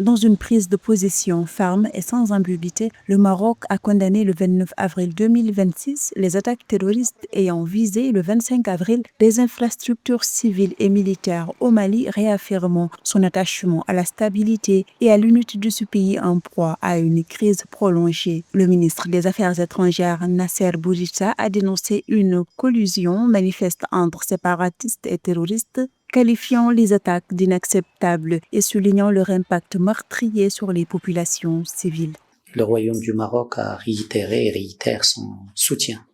Dans une prise de position ferme et sans ambiguïté, le Maroc a condamné le 29 avril 2026 les attaques terroristes ayant visé le 25 avril des infrastructures civiles et militaires au Mali, réaffirmant son attachement à la stabilité et à l'unité de ce pays en proie à une crise prolongée. Le ministre des Affaires étrangères, Nasser Bourita, a dénoncé une collusion manifeste entre séparatistes et terroristes, qualifiant les attaques d'inacceptables et soulignant leur impact meurtrier sur les populations civiles. Le Royaume du Maroc a réitéré et réitère son soutien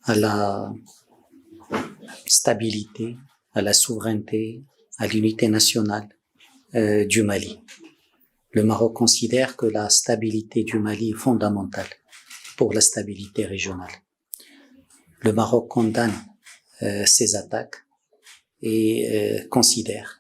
à la stabilité, à la souveraineté, à l'unité nationale du Mali. Le Maroc considère que la stabilité du Mali est fondamentale pour la stabilité régionale. Le Maroc condamne ces attaques et considère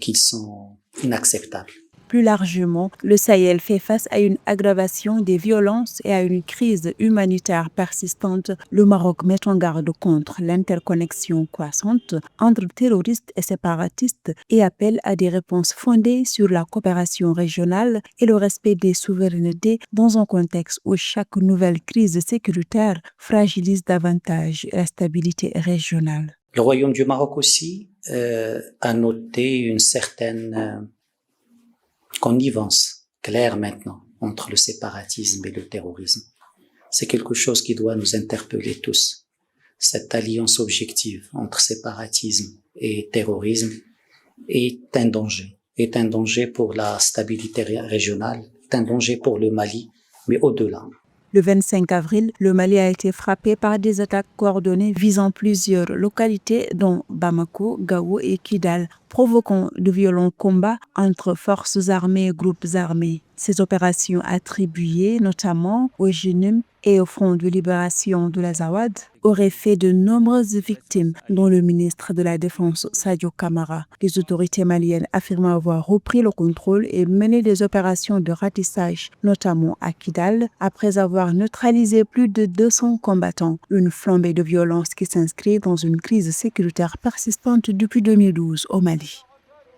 qu'ils sont inacceptables. Plus largement, le Sahel fait face à une aggravation des violences et à une crise humanitaire persistante. Le Maroc met en garde contre l'interconnexion croissante entre terroristes et séparatistes et appelle à des réponses fondées sur la coopération régionale et le respect des souverainetés dans un contexte où chaque nouvelle crise sécuritaire fragilise davantage la stabilité régionale. Le Royaume du Maroc aussi a noté une certaine connivence claire maintenant entre le séparatisme et le terrorisme. C'est quelque chose qui doit nous interpeller tous. Cette alliance objective entre séparatisme et terrorisme est un danger pour la stabilité régionale, est un danger pour le Mali, mais au-delà. Le 25 avril, le Mali a été frappé par des attaques coordonnées visant plusieurs localités dont Bamako, Gao et Kidal, provoquant de violents combats entre forces armées et groupes armés. Ces opérations attribuées notamment au JNIM et au Front de libération de l'Azawad auraient fait de nombreuses victimes, dont le ministre de la Défense Sadio Kamara. Les autorités maliennes affirment avoir repris le contrôle et mené des opérations de ratissage, notamment à Kidal, après avoir neutralisé plus de 200 combattants. Une flambée de violence qui s'inscrit dans une crise sécuritaire persistante depuis 2012 au Mali.